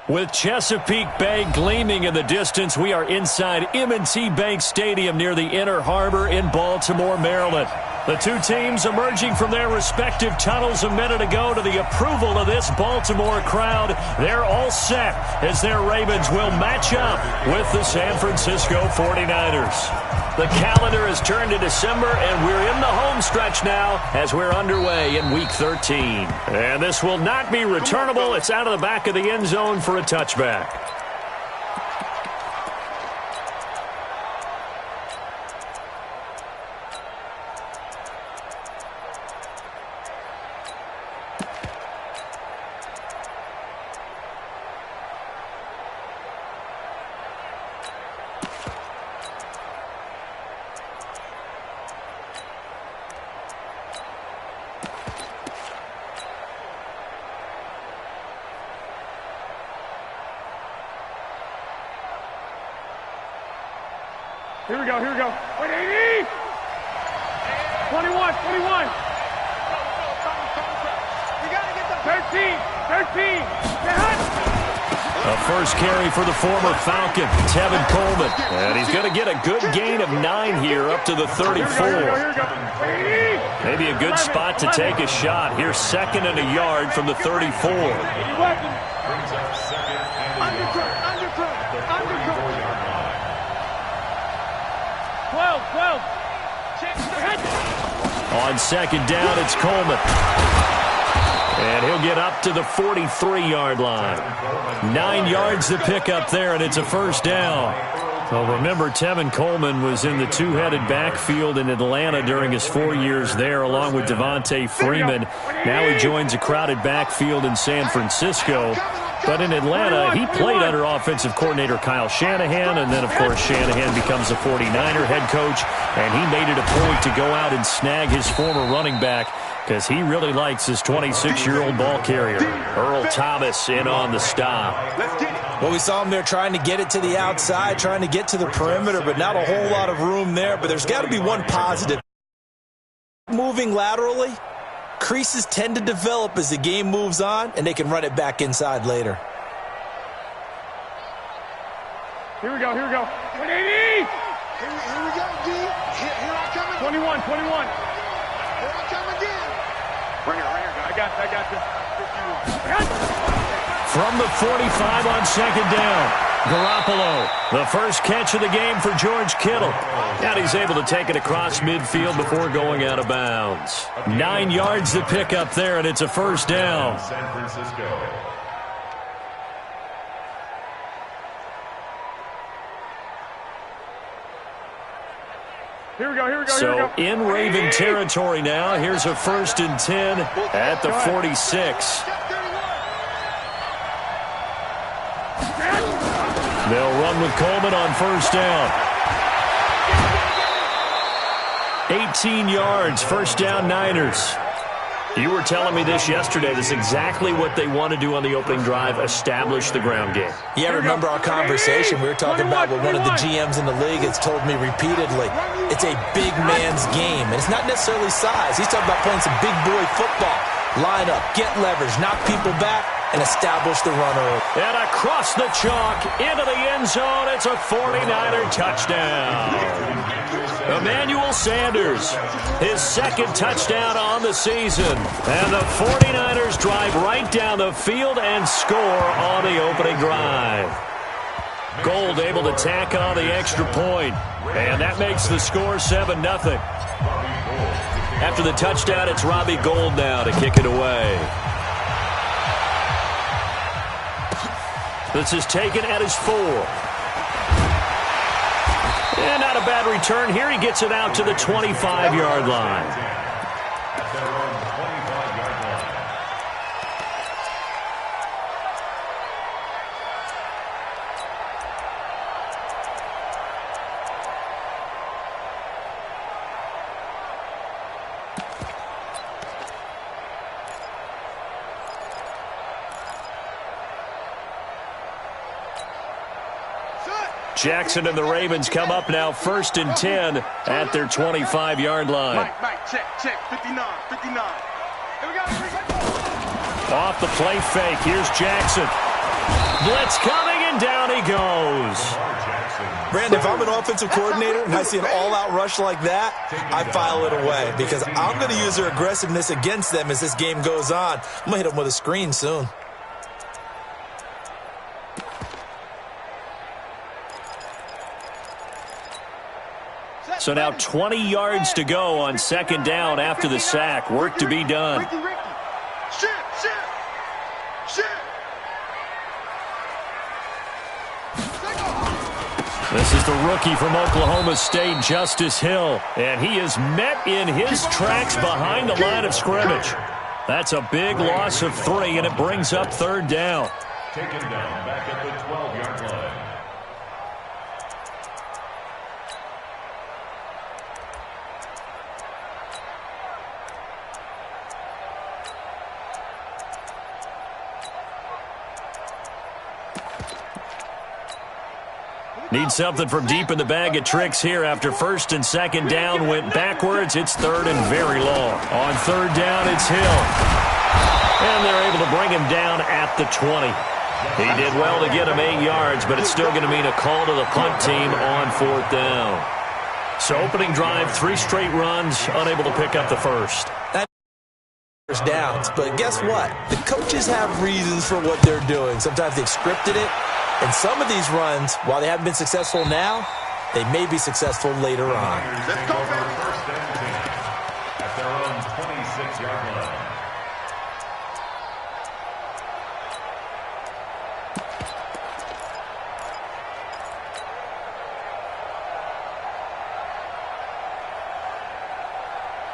With Chesapeake Bay gleaming in the distance, we are inside M&T Bank Stadium near the Inner Harbor in Baltimore, Maryland. The two teams emerging from their respective tunnels a minute ago to the approval of this Baltimore crowd. They're all set as their Ravens will match up with the San Francisco 49ers. The calendar has turned to December, and we're in the home stretch now as we're underway in Week 13. And this will not be returnable. It's out of the back of the end zone for a touchback. Here we go. Wait, 80! 21. You gotta get the 13. A first carry for the former Falcon, Tevin Coleman. And he's going to get a good gain of 9 here up to the 34. Here we go. Maybe a good spot to take a shot. Here's 2nd and a yard from the 34. On 2nd down, it's Coleman. And he'll get up to the 43-yard line. 9 yards to pick up there, and it's a first down. Well, remember, Tevin Coleman was in the two-headed backfield in Atlanta during his 4 years there, along with Devontae Freeman. Now he joins a crowded backfield in San Francisco. But in Atlanta, he played under offensive coordinator Kyle Shanahan, and then, of course, Shanahan becomes a 49er head coach, and he made it a point to go out and snag his former running back because he really likes his 26-year-old ball carrier. Earl Thomas in on the stop. Well, we saw him there trying to get it to the outside, trying to get to the perimeter, but not a whole lot of room there. But there's got to be one positive. Moving laterally, creases tend to develop as the game moves on, and they can run it back inside later. Here we go. 180! Here we go, D. Here I come again. 21. Here I come again. Bring it. I got you. From the 45 on 2nd down, Garoppolo, the first catch of the game for George Kittle. And he's able to take it across midfield before going out of bounds. 9 yards to pick up there, and it's a first down. San Francisco. Here we go. So in Raven territory now, here's a 1st and 10 at the 46. They'll run with Coleman on 1st down. 18 yards, 1st down Niners. You were telling me this yesterday. This is exactly what they want to do on the opening drive, establish the ground game. Yeah, remember our conversation. We were talking about what one of the GMs in the league has told me repeatedly. It's a big man's game, and it's not necessarily size. He's talking about playing some big boy football. Line up, get leverage, knock people back, and establish the runner. And across the chalk, into the end zone, it's a 49er touchdown. Emmanuel Sanders, his 2nd touchdown on the season. And the 49ers drive right down the field and score on the opening drive. Gold able to tack on the extra point. And that makes the score 7-0. After the touchdown, it's Robbie Gould now to kick it away. This is taken at his 4. And not a bad return here. He gets it out to the 25-yard line. Jackson and the Ravens come up now 1st and 10 at their 25-yard line. Mike, check, 59. Here we go. Off the play fake, here's Jackson. Blitz coming, and down he goes. Brandon, if I'm an offensive coordinator and I see an all-out rush like that, I file it away because I'm going to use their aggressiveness against them as this game goes on. I'm going to hit them with a screen soon. So now 20 yards to go on second down after the sack. Work to be done. This is the rookie from Oklahoma State, Justice Hill, and he is met in his tracks behind the line of scrimmage. That's a big loss of 3, and it brings up third down. Taken down back at the 12-yard line. Need something from deep in the bag of tricks here after first and second down went backwards. It's third and very long. On third down, it's Hill. And they're able to bring him down at the 20. He did well to get him 8 yards, but it's still going to mean a call to the punt team on fourth down. So opening drive, 3 straight runs, unable to pick up the first. First downs, but guess what? The coaches have reasons for what they're doing. Sometimes they've scripted it. And some of these runs, while they haven't been successful now, they may be successful later on. Let's go, baby. First and 10 at their own 26-yard line.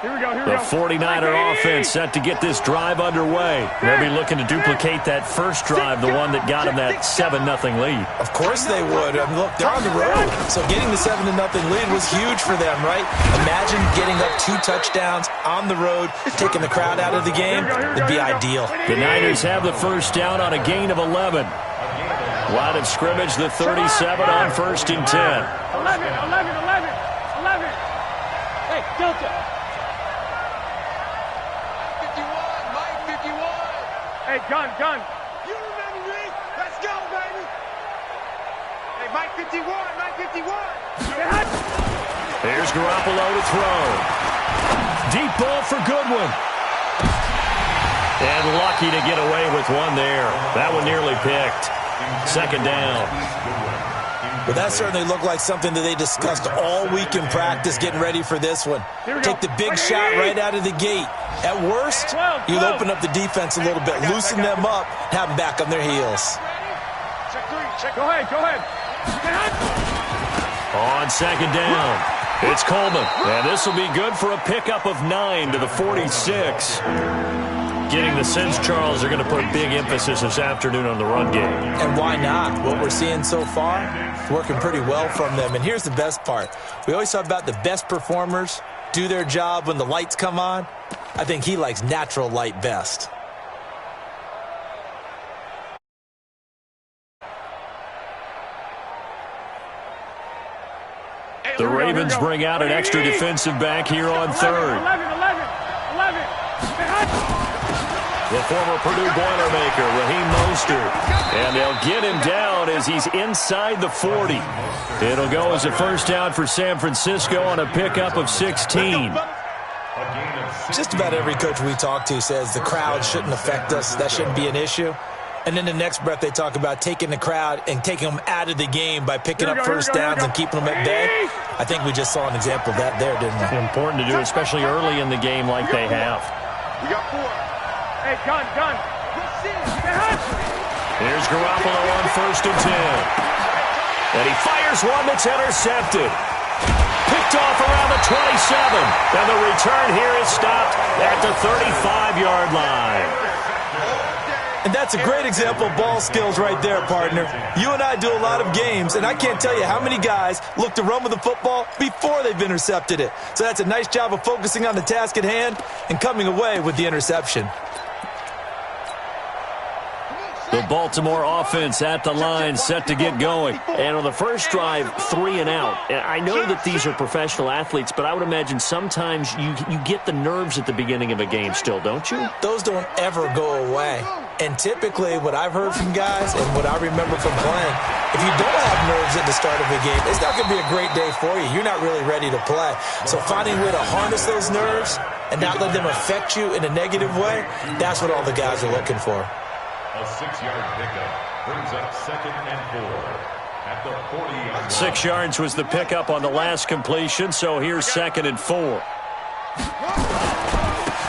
Here we go, here we The go. 49er offense set to get this drive underway. They'll be looking to duplicate that first drive, the one that got them that 7-0 lead. Of course they would. I mean, look, they're on the road. So getting the 7-0 lead was huge for them, right? Imagine getting up 2 touchdowns on the road, taking the crowd out of the game. It'd be ideal. The Niners have the first down on a gain of 11. Line of scrimmage, the 37 on first and 10. 11. Hey, Delta. 51, Mike 51. Hey, gun. You remember me? Let's go, baby. Hey, Mike 51, Mike 51. Here's Garoppolo to throw. Deep ball for Goodwin. And lucky to get away with one there. That one nearly picked. Second down. But that certainly looked like something that they discussed all week in practice getting ready for this one. Take the big shot right out of the gate. At worst, you'll open up the defense a little bit, loosen them up, have them back on their heels. Check 3, check. Go ahead. On second down, it's Coleman. And this will be good for a pickup of 9 to the 46. Getting the sense, Charles, they're going to put big emphasis this afternoon on the run game. And why not? What we're seeing so far, working pretty well from them. And here's the best part. We always talk about the best performers do their job when the lights come on. I think he likes natural light best. The Ravens bring out an extra defensive back here on third. 11. The former Purdue Boilermaker, Raheem Mostert. And they'll get him down as he's inside the 40. It'll go as a first down for San Francisco on a pickup of 16. Just about every coach we talk to says the crowd shouldn't affect us. That shouldn't be an issue. And then the next breath they talk about taking the crowd and taking them out of the game by picking up first downs and keeping them at bay. I think we just saw an example of that there, didn't we? Important to do, especially early in the game like they have. We got 4. Hey, gun. Here's Garoppolo on first and 10. And he fires one that's intercepted. Picked off around the 27. And the return here is stopped at the 35-yard line. And that's a great example of ball skills right there, partner. You and I do a lot of games, and I can't tell you how many guys look to run with the football before they've intercepted it. So that's a nice job of focusing on the task at hand and coming away with the interception. The Baltimore offense at the line, set to get going. And on the first drive, 3 and out. And I know that these are professional athletes, but I would imagine sometimes you get the nerves at the beginning of a game still, don't you? Those don't ever go away. And typically, what I've heard from guys and what I remember from playing, if you don't have nerves at the start of a game, it's not going to be a great day for you. You're not really ready to play. So finding a way to harness those nerves and not let them affect you in a negative way, that's what all the guys are looking for. A 6-yard pickup brings up 2nd and 4 at the 40-yard line. 6 yards was the pickup on the last completion, so here's 2nd and 4.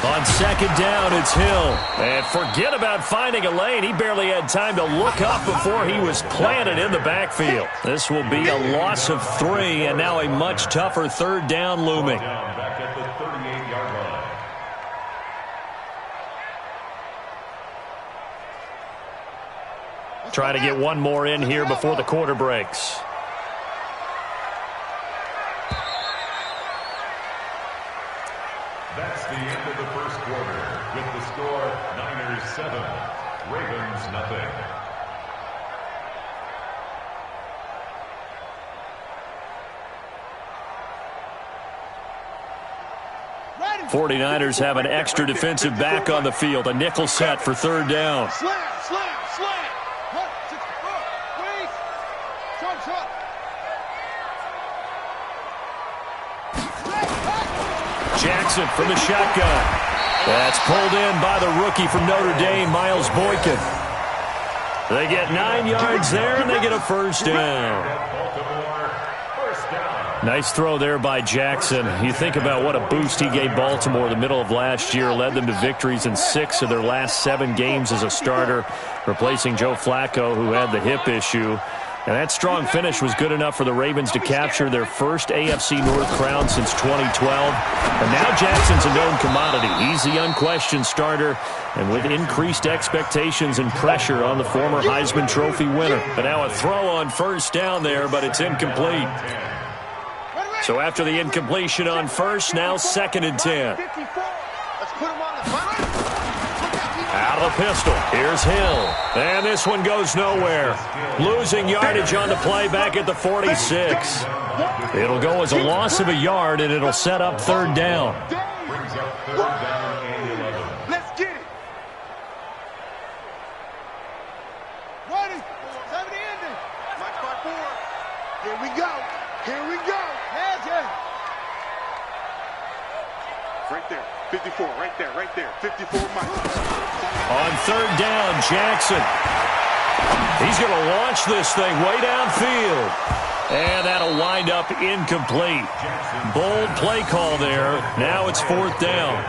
On 2nd down, it's Hill. And forget about finding a lane. He barely had time to look up before he was planted in the backfield. This will be a loss of 3, and now a much tougher 3rd down looming. Back at the 38-yard line. Try to get one more in here before the quarter breaks. That's the end of the first quarter with the score Niners 7, Ravens nothing. Ready. 49ers have an extra defensive back on the field. A nickel set for 3rd down. Slam, slam, slam. 1, 6, 4. Squeeze. Short, short. Jackson from the shotgun. That's pulled in by the rookie from Notre Dame, Miles Boykin. They get 9 yards there, and they get a 1st down. Baltimore, 1st down. Nice throw there by Jackson. You think about what a boost he gave Baltimore the middle of last year, led them to victories in 6 of their last 7 games as a starter, replacing Joe Flacco, who had the hip issue. And that strong finish was good enough for the Ravens to capture their first AFC North crown since 2012. And now Jackson's a known commodity. He's the unquestioned starter, and with increased expectations and pressure on the former Heisman Trophy winner. But now a throw on 1st down there, but it's incomplete. So after the incompletion on 1st, now 2nd and 10. 54. Let's put him on the front. Out of the pistol. Here's Hill. And this one goes nowhere. Losing yardage on the play back at the 46. It'll go as a loss of a yard, and it'll set up 3rd down. Brings up 3rd down and 11. Let's get it. Ready. 70 ending. March by 4. Here we go. Here we go. Magic. Right there. 54. Right there. Right there. 54 Mike. On 3rd down, Jackson. He's going to launch this thing way downfield. And that'll wind up incomplete. Bold play call there. Now it's 4th down.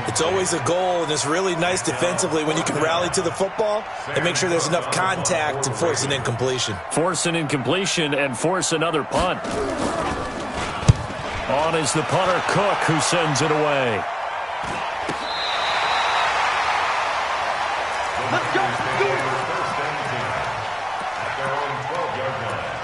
It's always a goal, and it's really nice defensively when you can rally to the football and make sure there's enough contact to force an incompletion. Force an incompletion and force another punt. On is the punter, Cook, who sends it away. Let's go. First and 10 at their own 12-yard line.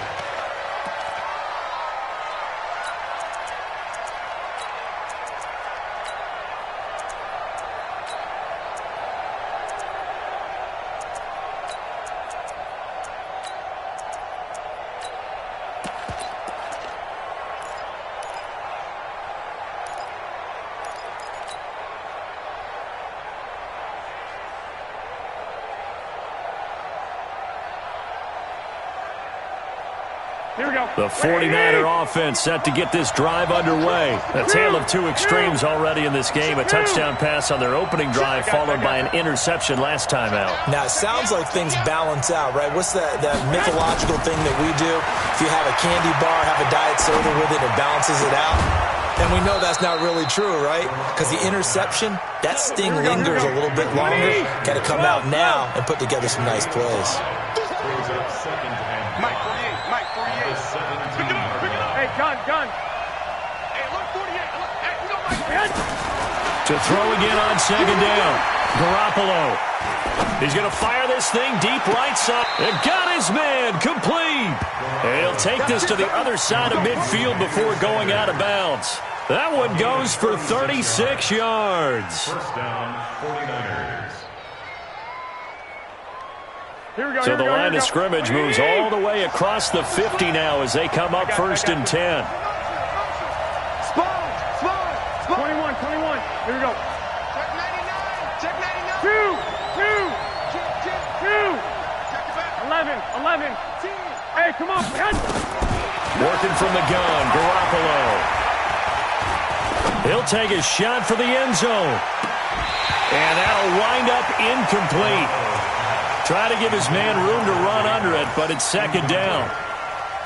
Here we go. The 49er offense set to get this drive underway. A tale of 2 extremes already in this game. A touchdown pass on their opening drive followed by an interception last time out. Now, it sounds like things balance out, right? What's that mythological thing that we do? If you have a candy bar, have a diet soda with it, it balances it out. And we know that's not really true, right? Because the interception, that sting lingers a little bit longer. Got to come out now and put together some nice plays. Brings up 2nd and Mike 48. Mike 48. the 17-yard line. Hey, John. Hey, look, 48. Look, hey, we don't like that. To throw again on 2nd down. Garoppolo. He's going to fire this thing deep right side. And got his man complete. And he'll take this to the other side of midfield before going out of bounds. That one goes for 36 yards. First down, 49ers. So the line of scrimmage moves all the way across the 50 now as they come up 1st and 10. Spot. 21. Here we go. Check 99. Check 99. 2. 11. Hey, come on. Working from the gun, Garoppolo. He'll take a shot for the end zone. And that'll wind up incomplete. Try to give his man room to run under it, but it's 2nd down.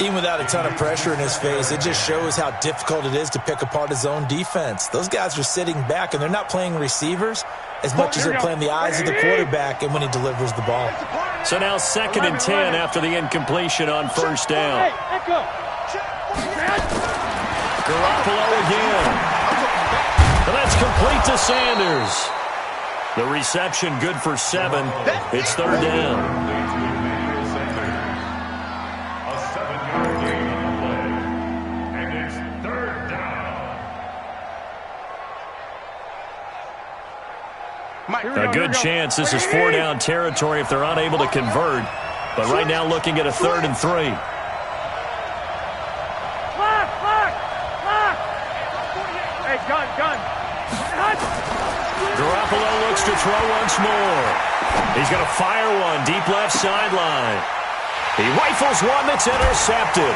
Even without a ton of pressure in his face, it just shows how difficult it is to pick apart his own defense. Those guys are sitting back, and they're not playing receivers as much as they're playing the eyes of the quarterback and when he delivers the ball. So now 2nd and 10 after the incompletion on 1st down. Garoppolo again. And that's complete to Sanders. The reception good for 7. It's 3rd down. A 7-yard gain on the play. And it's 3rd down. A good chance this is 4-down territory if they're unable to convert. But right now looking at a 3rd and 3. Hey, gun. Garoppolo looks to throw once more. He's going to fire one deep left sideline. He rifles one that's intercepted.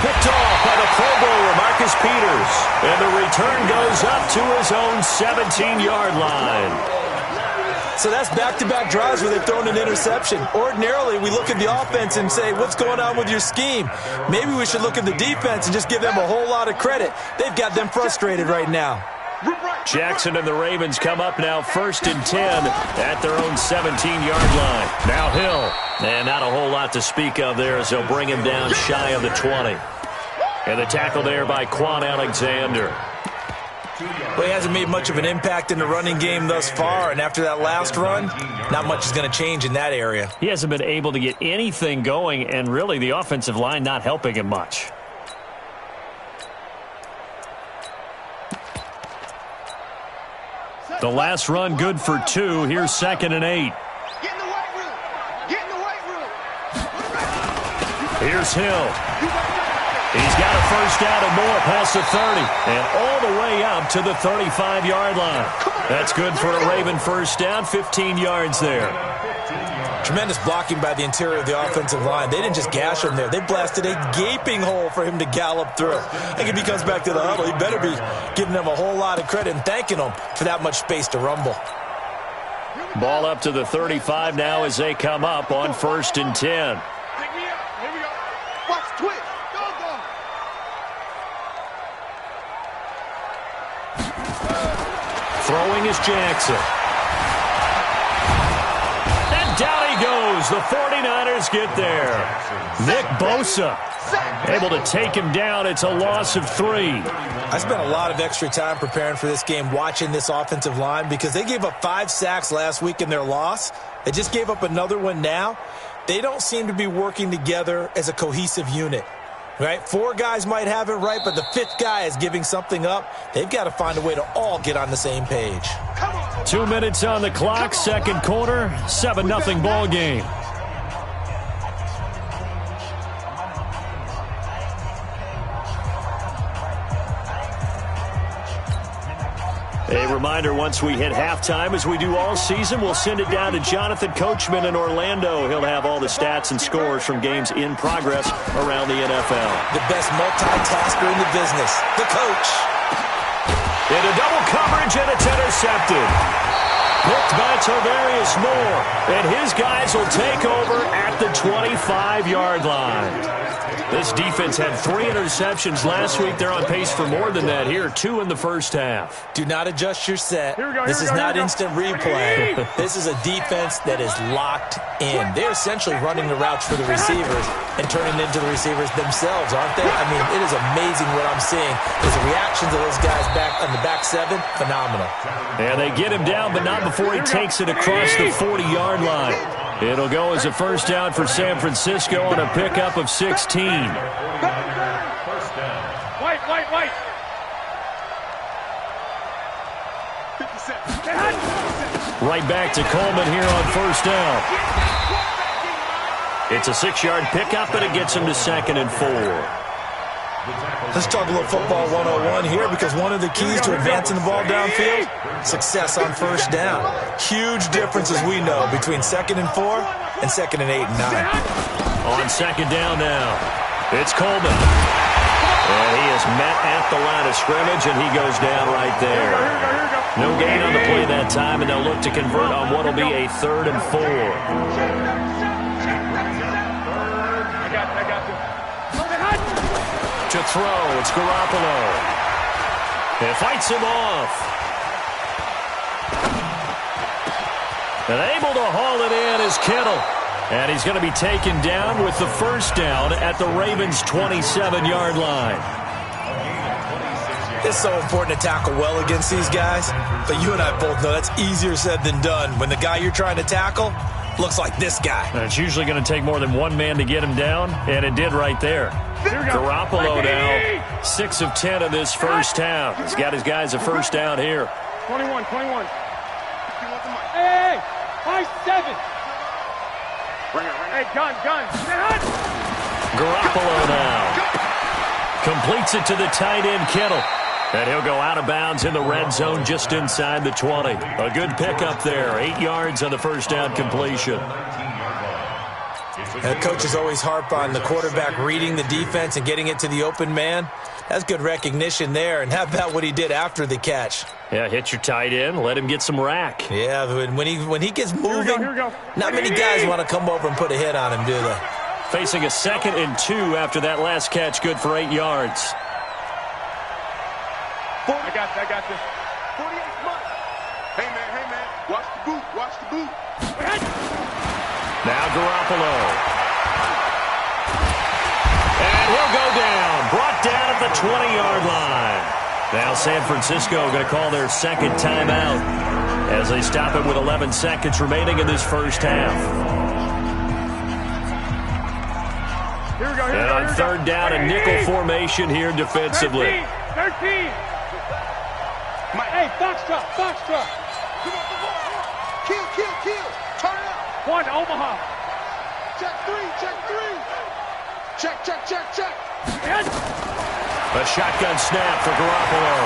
Picked off by the Pro Bowler, Marcus Peters. And the return goes up to his own 17-yard line. So that's back-to-back drives where they've thrown an interception. Ordinarily, we look at the offense and say, what's going on with your scheme? Maybe we should look at the defense and just give them a whole lot of credit. They've got them frustrated right now. Jackson and the Ravens come up now 1st and 10 at their own 17-yard line. Now Hill. And not a whole lot to speak of there as they'll bring him down shy of the 20. And the tackle there by Quan Alexander. Well, he hasn't made much of an impact in the running game thus far, and after that last run, not much is going to change in that area. He hasn't been able to get anything going, and really the offensive line not helping him much. The last run good for 2. Here's 2nd and 8. Get in the weight room. Here's Hill. He's got a 1st down and more past the 30 and all the way up to the 35-yard line. That's good for a Raven 1st down, 15 yards there. Tremendous blocking by the interior of the offensive line. They didn't just gash him there. They blasted a gaping hole for him to gallop through. I think if he comes back to the huddle, he better be giving them a whole lot of credit and thanking them for that much space to rumble. Ball up to the 35 now as they come up on 1st and 10. Here we go. Watch twitch. Throwing is Jackson. And down he goes. The 49ers get there. Nick Bosa able to take him down. It's a loss of 3. I spent a lot of extra time preparing for this game, watching this offensive line, because they gave up 5 sacks last week in their loss. They just gave up another one now. They don't seem to be working together as a cohesive unit. Right? 4 guys might have it right, but the 5th guy is giving something up. They've got to find a way to all get on the same page. 2 minutes on the clock, 2nd quarter, 7-0 ball game. A reminder, once we hit halftime, as we do all season, we'll send it down to Jonathan Coachman in Orlando. He'll have all the stats and scores from games in progress around the NFL. The best multitasker in the business, the coach. Into double coverage, and it's intercepted. Picked by Tavarius Moore, and his guys will take over at the 25-yard line. This defense had 3 interceptions last week. They're on pace for more than that here, 2 in the first half. Do not adjust your set. This is not instant replay. This is a defense that is locked in. They're essentially running the routes for the receivers and turning into the receivers themselves, aren't they? I mean, it is amazing what I'm seeing. There's a reaction to those guys back on the back 7. Phenomenal. And they get him down, but not before he takes it across the 40-yard line. It'll go as a 1st down for San Francisco on a pickup of 16. White. Right back to Coleman here on 1st down. It's a 6-yard pickup, and it gets him to 2nd and 4. Let's talk a little football 101 here, because one of the keys to advancing the ball downfield, success on first down. Huge difference, as we know, between 2nd and 4 and 2nd and 8 and 9. On 2nd down now, it's Coleman. And he is met at the line of scrimmage, and he goes down right there. No gain on the play that time, and they'll look to convert on what will be a 3rd and 4. To throw, it's Garoppolo. It fights him off. And able to haul it in is Kittle. And he's going to be taken down with the first down at the Ravens' 27-yard line. It's so important to tackle well against these guys, but you and I both know that's easier said than done when the guy you're trying to tackle looks like this guy. And it's usually going to take more than one man to get him down, and it did right there. Garoppolo now 6 of 10 of this first half. He's got his guys a first down here. 21. Hey, 5-7. Hey, gun. Garoppolo now completes it to the tight end, Kittle. And he'll go out of bounds in the red zone just inside the 20. A good pickup there. 8 yards on the first down completion. Coaches always harp on the quarterback reading the defense and getting it to the open man. That's good recognition there. And how about what he did after the catch? Yeah, hit your tight end. Let him get some rack. Yeah, when he gets moving, not many guys want to come over and put a hit on him, do they? Facing a 2nd and 2 after that last catch, good for 8 yards. I got this. 48 months. Hey, man. Watch the boot. Now Garoppolo. And he'll go down. Brought down at the 20-yard line. Now San Francisco going to call their second timeout as they stop it with 11 seconds remaining in this first half. And on 3rd down, a nickel formation here defensively. 13. Hey, box truck. Come on. Kill. Turn it up. 1, Omaha. Check 3. Check. A shotgun snap for Garoppolo.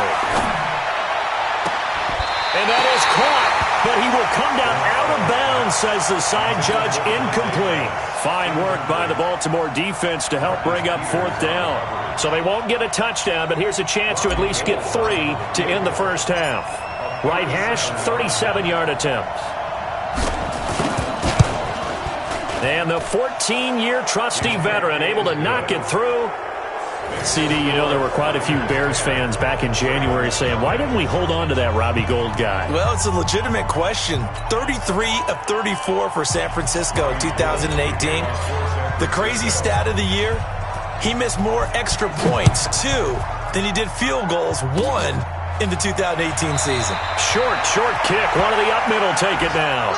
And that is caught, but he will come down out of bounds, says the side judge. Incomplete. Fine work by the Baltimore defense to help bring up 4th down. So they won't get a touchdown, but here's a chance to at least get 3 to end the first half. Right hash, 37-yard attempt. And the 14-year trusty veteran able to knock it through. CD, you know there were quite a few Bears fans back in January saying, why didn't we hold on to that Robbie Gould guy? Well, it's a legitimate question. 33 of 34 for San Francisco in 2018. The crazy stat of the year, he missed more extra points, 2, than he did field goals, 1 in the 2018 season. Short kick. One of the up middle take it now.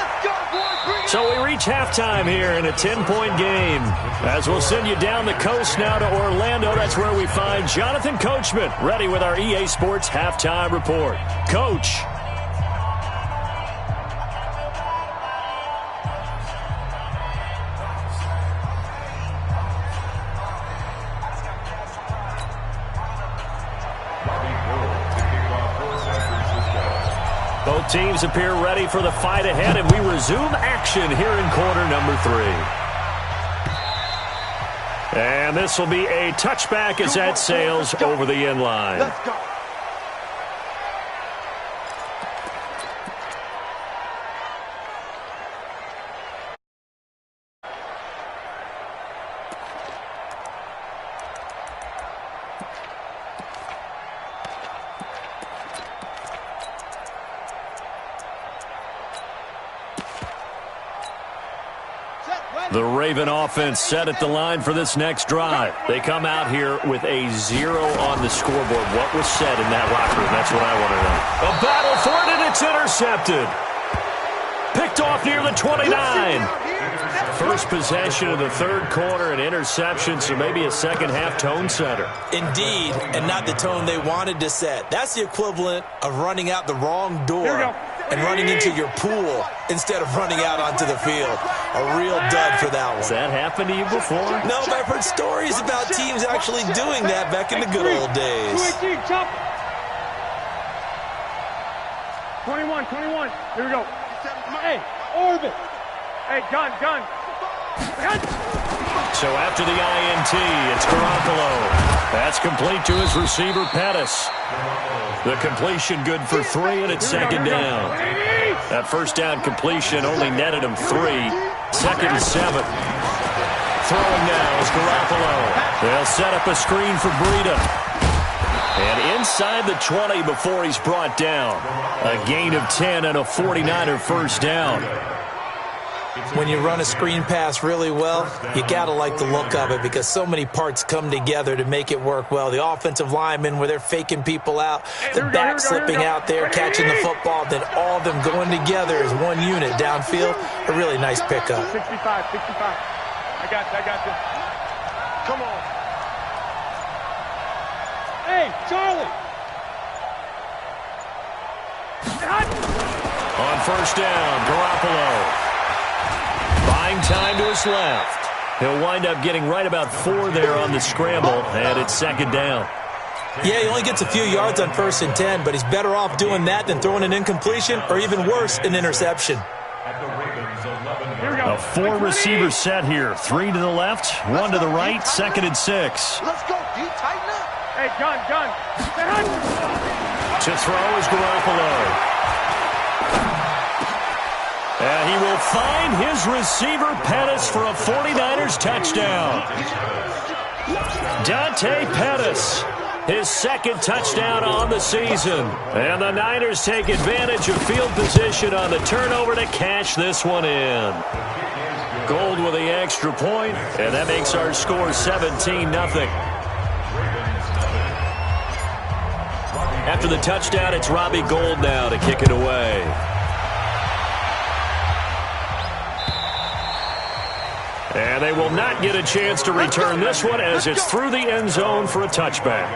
So we reach halftime here in a 10-point game. As we'll send you down the coast now to Orlando. That's where we find Jonathan Coachman ready with our EA Sports Halftime Report. Coach. Both teams appear ready for the fight ahead, and we resume action here in quarter number 3. And this will be a touchback as that sails over the end line. Let's go. The Raven offense set at the line for this next drive. They come out here with a 0 on the scoreboard. What was said in that locker room? That's what I want to know. A battle for it, and it's intercepted. Picked off near the 29. First possession of the 3rd quarter, an interception, so maybe a second-half tone setter. Indeed, and not the tone they wanted to set. That's the equivalent of running out the wrong door and running into your pool instead of running out onto the field. A real dud for that one. Has that happened to you before? No, but I've heard stories about teams actually doing that back in the good old days. 21. Here we go. Hey, orbit. Hey, gun. So after the INT, it's Garoppolo. That's complete to his receiver, Pettis. The completion good for 3, and it's second down. That first down completion only netted him 3. Second and 7. Throwing now is Garoppolo. They'll set up a screen for Breida. And inside the 20 before he's brought down. A gain of 10 and a 49er first down. When you run a screen pass really well, you got to like the look of it because so many parts come together to make it work well. The offensive linemen, where they're faking people out, the back slipping out there, catching the football, then all of them going together as one unit downfield. A really nice pickup. 65. I got you. Come on. Hey, Charlie. On first down, Garoppolo. Buying time to his left. He'll wind up getting right about 4 there on the scramble, and it's second down. Yeah, he only gets a few yards on 1st and 10, but he's better off doing that than throwing an incompletion or even worse, an interception. A 4-receiver set here. 3 to the left, 1 to the right, second and 6. Let's go, D. Tighten up. Hey, gun. To throw is Garoppolo. And he will find his receiver, Pettis, for a 49ers touchdown. Dante Pettis, his second touchdown on the season. And the Niners take advantage of field position on the turnover to cash this one in. Gold with the extra point, and that makes our score 17-0. After the touchdown, it's Robbie Gould now to kick it away. And they will not get a chance to return this one as it's through the end zone for a touchback.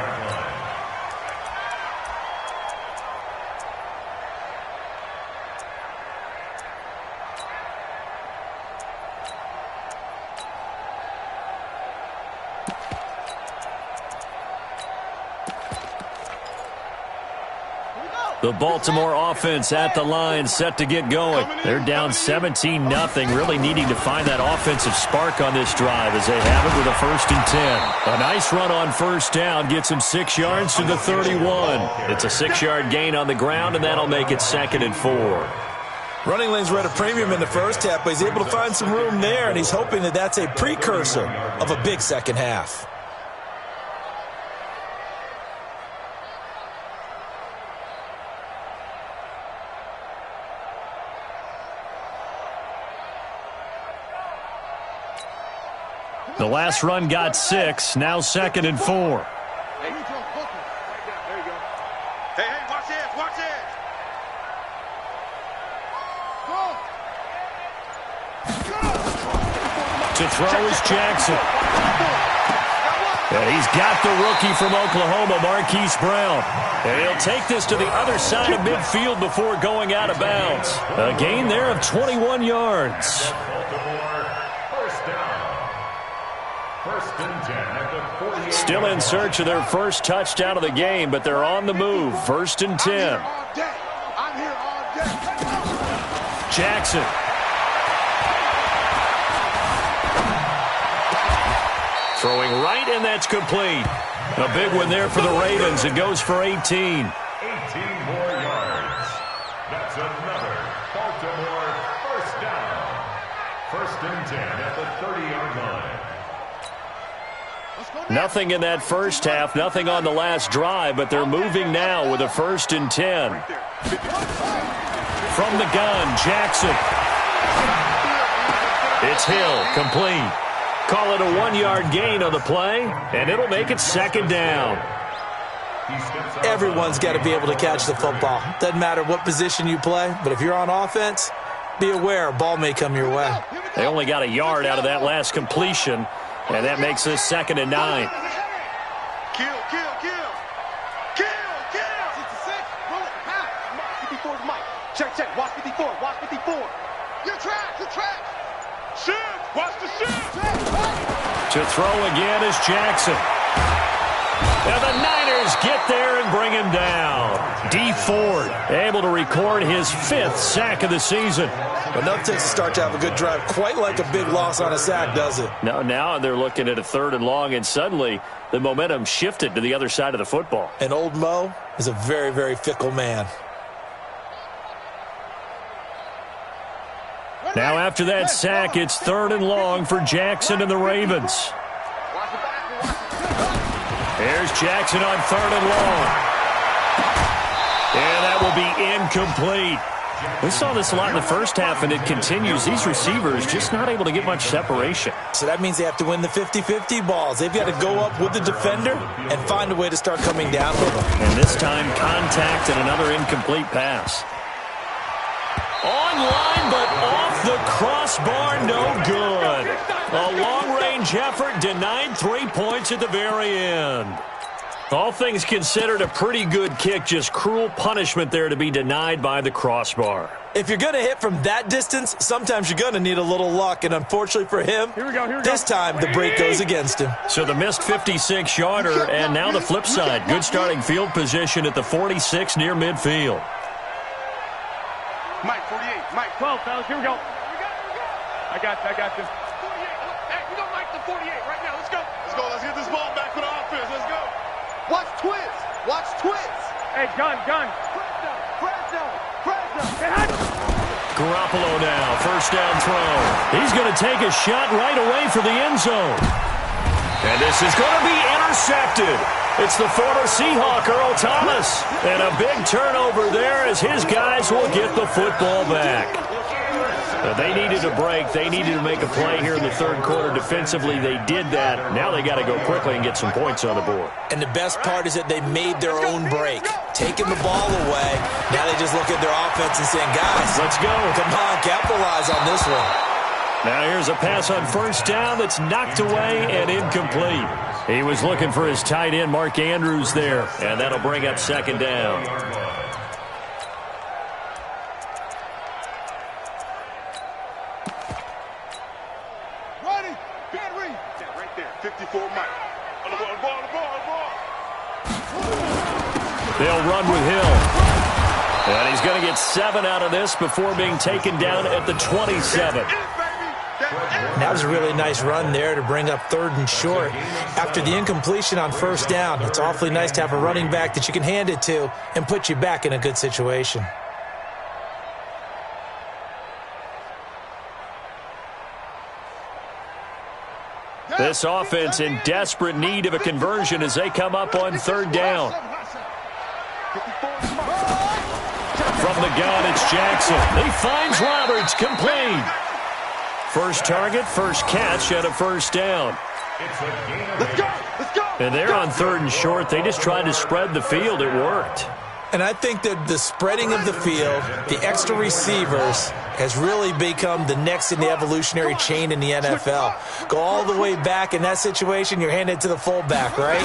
The Baltimore offense at the line, set to get going. They're down 17-0, really needing to find that offensive spark on this drive as they have it with a 1st and 10. A nice run on first down gets him 6 yards to the 31. It's a 6-yard gain on the ground, and that'll make it 2nd and 4. Running lanes were at a premium in the first half, but he's able to find some room there, and he's hoping that that's a precursor of a big second half. The last run got 6, now 2nd and 4. There you go. Hey, watch this. To throw is Jackson. And he's got the rookie from Oklahoma, Marquise Brown. And he'll take this to the other side of midfield before going out of bounds. A gain there of 21 yards. Still in search of their first touchdown of the game, but they're on the move. 1st and 10. I'm here all day. Jackson. Throwing right, and that's complete. A big one there for the Ravens. It goes for 18. 18 more yards. That's another Baltimore first down. 1st and 10 at the 30-yard line. Nothing in that first half, nothing on the last drive, but they're moving now with a 1st and 10. From the gun, Jackson. It's Hill, complete. Call it a 1-yard gain on the play, and it'll make it 2nd down. Everyone's got to be able to catch the football. Doesn't matter what position you play, but if you're on offense, be aware a ball may come your way. They only got a yard out of that last completion, and that makes this 2nd and 9. Kill. 66, bullet, pound. Get before the mic. Check, check. Watch 54. Watch 54. Your track, your track. Shift. Watch the shift. To throw again is Jackson. And the Niners get there and bring him down. D. Ford able to record his 5th sack of the season. Enough to start to have a good drive. Quite like a big loss on a sack, does it? No, now they're looking at a 3rd and long, and suddenly the momentum shifted to the other side of the football. And old Mo is a very, very fickle man. Now after that sack, it's 3rd and long for Jackson and the Ravens. Here's Jackson on 3rd and long. And that will be incomplete. We saw this a lot in the first half, and it continues. These receivers just not able to get much separation. So that means they have to win the 50-50 balls. They've got to go up with the defender and find a way to start coming down with them. And this time, contact and another incomplete pass. Online, but off the crossbar, no good. A long-range effort denied 3 points at the very end. All things considered, a pretty good kick, just cruel punishment there to be denied by the crossbar. If you're going to hit from that distance, sometimes you're going to need a little luck, and unfortunately for him, this time the break goes against him. So the missed 56-yarder, and now the flip side. Good starting field position at the 46 near midfield. Mike, 48. Mike, 12, fellas. Here we go. I got you. 48. Hey, we got Mike to 48 right now. Let's go. Let's go. Let's get this ball back for the offense. Let's go. Watch twins. Watch twins. Hey, gun. Fresno. Garoppolo now, 1st down throw. He's going to take a shot right away for the end zone. And this is going to be intercepted. It's the former Seahawk, Earl Thomas. And a big turnover there as his guys will get the football back. They needed a break. They needed to make a play here in the 3rd quarter. Defensively, they did that. Now they got to go quickly and get some points on the board. And the best part is that they made their own break. Taking the ball away. Now they just look at their offense and saying, guys, let's go. Come on, capitalize on this one. Now here's a pass on 1st down that's knocked away and incomplete. He was looking for his tight end, Mark Andrews, there. And that'll bring up 2nd down. Ready. Get ready. Right there. 54 Mike. On the ball. They'll run with Hill. And he's going to get 7 out of this before being taken down at the 27. That was a really nice run there to bring up 3rd and short. After the incompletion on 1st down, it's awfully nice to have a running back that you can hand it to and put you back in a good situation. This offense in desperate need of a conversion as they come up on 3rd down. From the gun, it's Jackson. He finds Roberts, complete. First target, first catch, and a 1st down. Let's go. And they're on 3rd and short. They just tried to spread the field. It worked. And I think that the spreading of the field, the extra receivers, has really become the next in the evolutionary chain in the NFL. Go all the way back in that situation, you're handed to the fullback, right?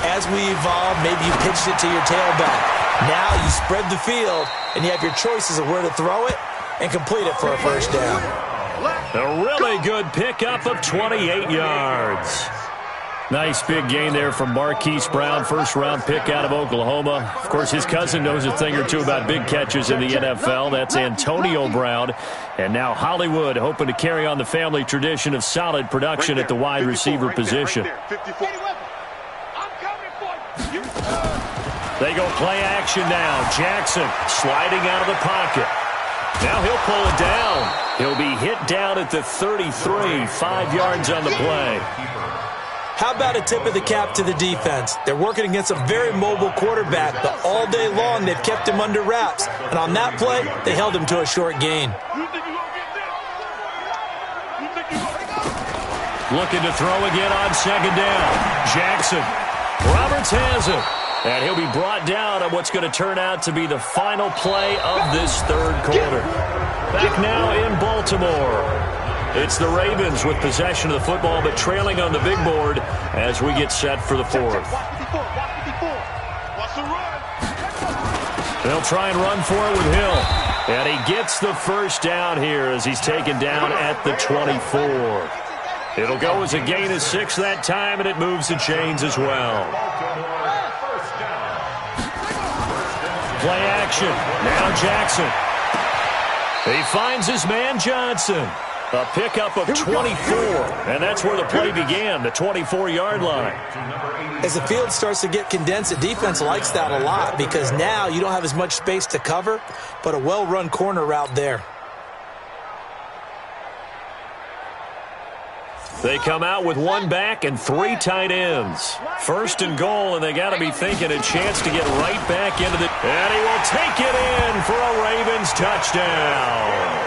As we evolve, maybe you pitched it to your tailback. Now you spread the field, and you have your choices of where to throw it and complete it for a 1st down. A really good pickup of 28 yards. Nice big gain there from Marquise Brown, 1st-round pick out of Oklahoma. Of course, his cousin knows a thing or two about big catches in the NFL. That's Antonio Brown. And now Hollywood hoping to carry on the family tradition of solid production at the wide receiver position. They go play action now. Jackson sliding out of the pocket. Now he'll pull it down. He'll be hit down at the 33, 5 yards on the play. How about a tip of the cap to the defense? They're working against a very mobile quarterback, but all day long they've kept him under wraps. And on that play, they held him to a short gain. Looking to throw again on 2nd down. Jackson. Roberts has it. And he'll be brought down on what's going to turn out to be the final play of this 3rd quarter. Back now in Baltimore. It's the Ravens with possession of the football, but trailing on the big board as we get set for the 4th. They'll try and run for it with Hill. And he gets the first down here as he's taken down at the 24. It'll go as a gain of 6 that time, and it moves the chains as well. Play action. Now Jackson. He finds his man Johnson. A pickup of 24, and that's where the play began, the 24-yard line. As the field starts to get condensed, the defense likes that a lot because now you don't have as much space to cover, but a well-run corner route there. They come out with 1 back and 3 tight ends. First and goal, and they got to be thinking a chance to get right back into the... And he will take it in for a Ravens touchdown.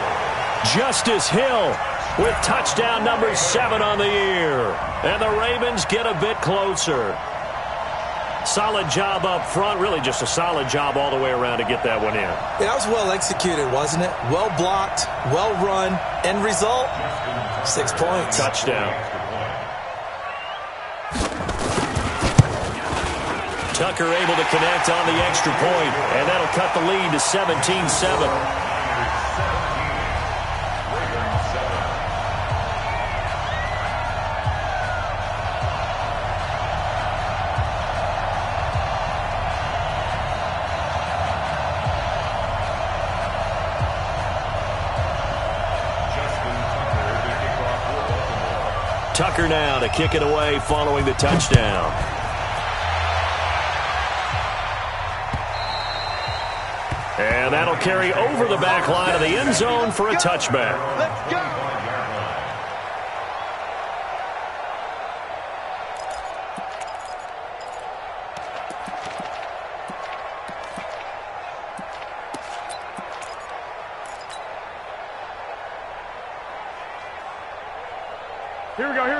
Justice Hill with touchdown number 7 on the year. And the Ravens get a bit closer. Solid job up front. Really just a solid job all the way around to get that one in. Yeah, that was well executed, wasn't it? Well blocked, well run. End result, 6 points. Touchdown. Tucker able to connect on the extra point, and that'll cut the lead to 17-7. Tucker now to kick it away following the touchdown. And that'll carry over the back line of the end zone for a touchback. Let's go.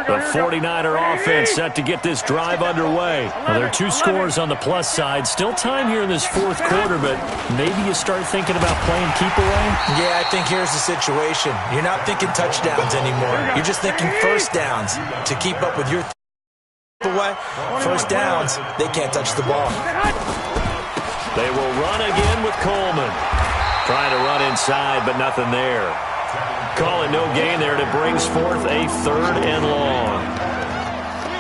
The 49er offense set to get this drive underway. Well, there are 2 scores on the plus side. Still time here in this 4th quarter, but maybe you start thinking about playing keep away? Yeah, I think here's the situation. You're not thinking touchdowns anymore. You're just thinking first downs to keep up with your away. First downs, they can't touch the ball. They will run again with Coleman. Trying to run inside, but nothing there. Calling no gain there, and it brings forth a 3rd and long.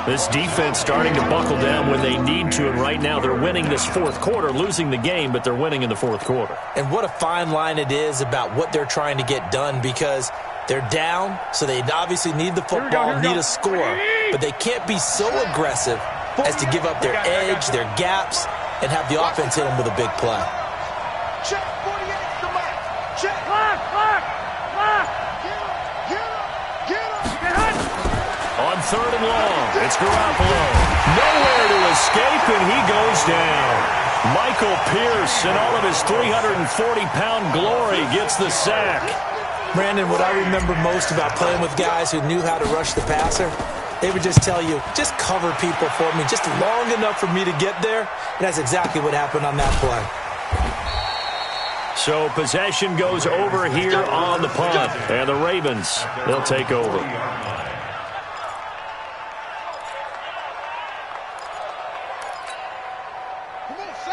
This defense starting to buckle down when they need to, and right now they're winning this 4th quarter, losing the game, but they're winning in the 4th quarter. And what a fine line it is about what they're trying to get done, because they're down, so they obviously need the football, need a score, but they can't be so aggressive as to give up their edge, their gaps, and have the offense hit them with a big play. Check 48 to Mike. Check. On 3rd and long, it's Garoppolo. Nowhere to escape, and he goes down. Michael Pierce, in all of his 340-pound glory, gets the sack. Brandon, what I remember most about playing with guys who knew how to rush the passer, they would just tell you, just cover people for me, just long enough for me to get there. And that's exactly what happened on that play. So possession goes over here on the punt, and the Ravens, they'll take over.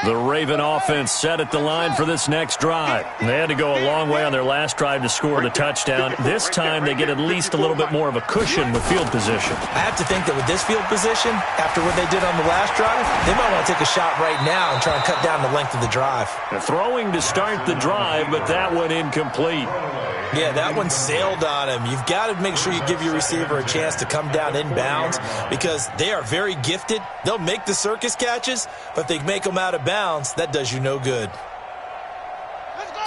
The Raven offense set at the line for this next drive. They had to go a long way on their last drive to score the touchdown. This time they get at least a little bit more of a cushion with field position. I have to think that with this field position, after what they did on the last drive, they might want to take a shot right now and try and cut down the length of the drive. Throwing to start the drive, but that one incomplete. Yeah, that one sailed on him. You've got to make sure you give your receiver a chance to come down inbounds because they are very gifted. They'll make the circus catches, but if they make them out of bounds, that does you no good.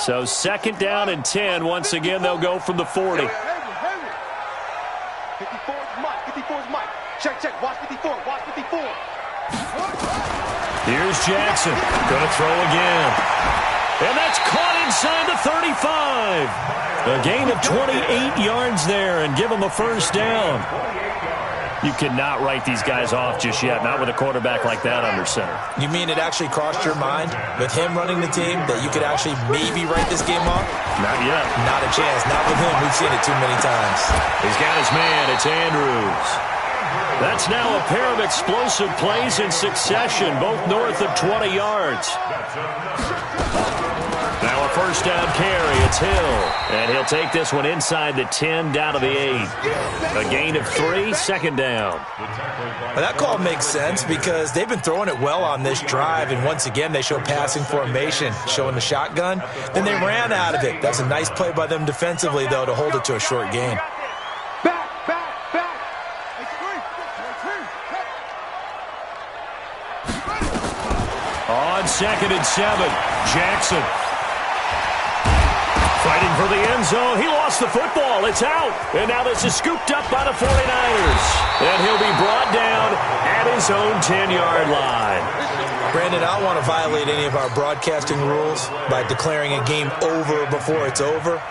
So 2nd down and 10. Once again, they'll go from the 40. 54 is Mike. 54 is Mike. Check. Watch 54. Watch 54. Here's Jackson. Going to throw again. And that's caught inside the 35. A gain of 28 yards there and give them a first down. You cannot write these guys off just yet, not with a quarterback like that under center. You mean it actually crossed your mind with him running the team that you could actually maybe write this game off? Not yet. Not a chance. Not with him. We've seen it too many times. He's got his man. It's Andrews. That's now a pair of explosive plays in succession, both north of 20 yards. Now a first down carry. It's Hill. And he'll take this one inside the 10 down to the 8. A gain of 3, second down. Well, that call makes sense because they've been throwing it well on this drive, and once again they show passing formation, showing the shotgun. Then they ran out of it. That's a nice play by them defensively, though, to hold it to a short gain. On 2nd and 7, Jackson. Fighting for the end zone. He lost the football. It's out. And now this is scooped up by the 49ers. And he'll be brought down at his own 10-yard line. Brandon, I don't want to violate any of our broadcasting rules by declaring a game over before it's over.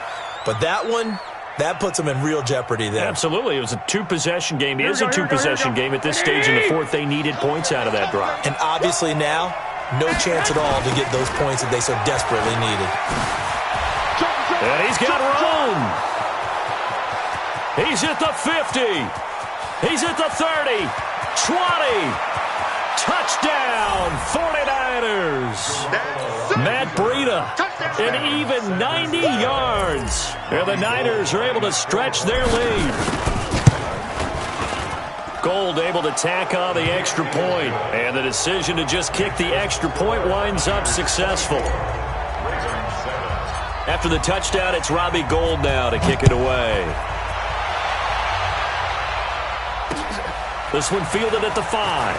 But that one, that puts them in real jeopardy there. Absolutely. It was a two-possession game. It is a two-possession game at this stage in the fourth. They needed points out of that drive. And obviously now, no chance at all to get those points that they so desperately needed. And he's got room. He's at the 50. He's at the 30. 20. Touchdown, 49ers. Matt Breida, an even 90 yards. And the Niners are able to stretch their lead. Gold able to tack on the extra point. And the decision to just kick the extra point winds up successful. After the touchdown, it's Robbie Gould now to kick it away. This one fielded at the 5.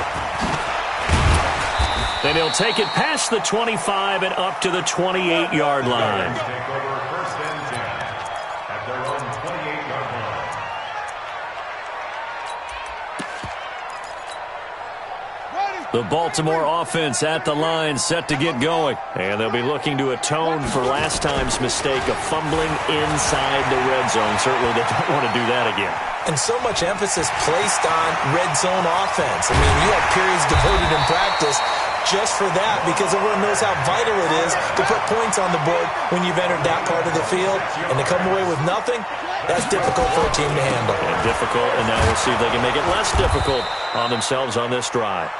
And he'll take it past the 25 and up to the 28-yard line. The Baltimore offense at the line, set to get going. And they'll be looking to atone for last time's mistake of fumbling inside the red zone. Certainly they don't want to do that again. And so much emphasis placed on red zone offense. I mean, you have periods devoted in practice just for that because everyone knows how vital it is to put points on the board when you've entered that part of the field. And to come away with nothing, that's difficult for a team to handle. And difficult, and now we'll see if they can make it less difficult on themselves on this drive.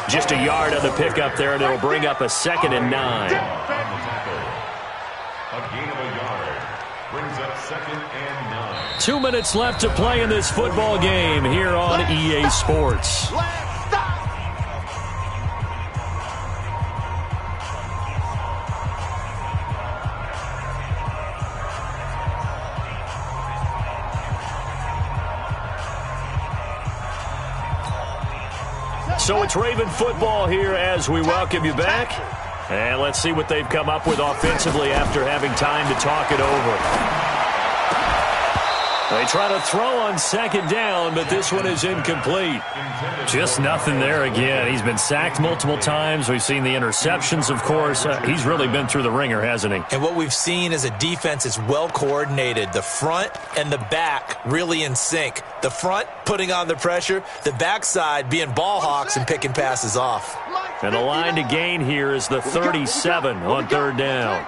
Just a yard on the pickup there, and it'll bring up a 2nd and 9. A gain of a yard brings up 2nd and 9. 2 minutes left to play in this football game here on EA Sports. So it's Raven football here as we welcome you back. And let's see what they've come up with offensively after having time to talk it over. They try to throw on 2nd down, but this one is incomplete. Just nothing there again. He's been sacked multiple times. We've seen the interceptions, of course. He's really been through the ringer, hasn't he? And what we've seen is a defense that's well coordinated. The front and the back really in sync. The front putting on the pressure, the backside being ball hawks and picking passes off. And the line to gain here is the 37 on 3rd down.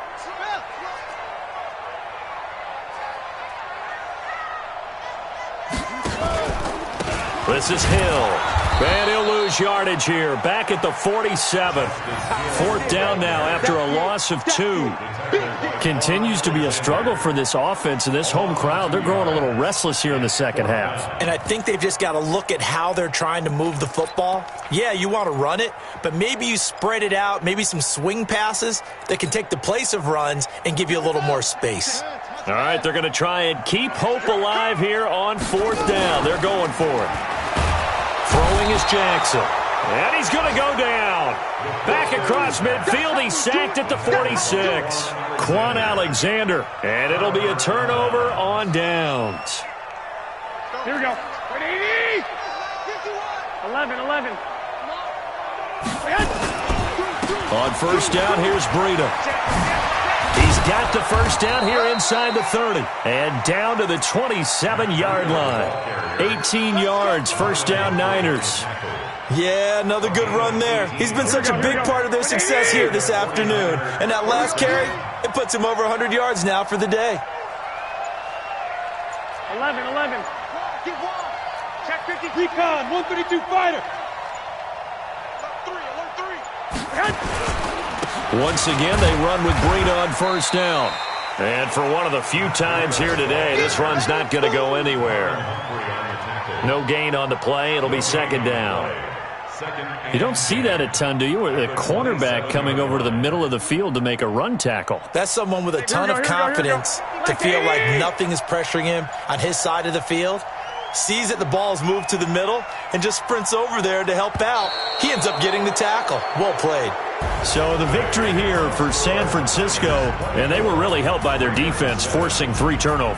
This is Hill. And he'll lose yardage here. Back at the 47. 4th down now after a loss of 2. Continues to be a struggle for this offense and this home crowd. They're growing a little restless here in the second half. And I think they've just got to look at how they're trying to move the football. Yeah, you want to run it, but maybe you spread it out, maybe some swing passes that can take the place of runs and give you a little more space. All right, they're going to try and keep hope alive here on 4th down. They're going for it. Throwing is Jackson. And he's going to go down. Back across midfield. He's sacked at the 46. Quan Alexander. And it'll be a turnover on downs. Here we go. 11. On 1st down, here's Breida. He's got the 1st down here inside the 30. And down to the 27-yard line. 18 yards, 1st down Niners. Yeah, another good run there. He's been such a big part of their success here this afternoon. And that last carry, it puts him over 100 yards now for the day. 11. Check 50. Recon, 132 fighter. Alert 3. Once again, they run with Breida on first down. And for one of the few times here today, this run's not going to go anywhere. No gain on the play. It'll be second down. You don't see that a ton, do you? The cornerback coming over to the middle of the field to make a run tackle. That's someone with a ton of confidence to feel like nothing is pressuring him on his side of the field. Sees that the ball's moved to the middle and just sprints over there to help out. He ends up getting the tackle. Well played. So the victory here for San Francisco, and they were really helped by their defense, forcing 3 turnovers.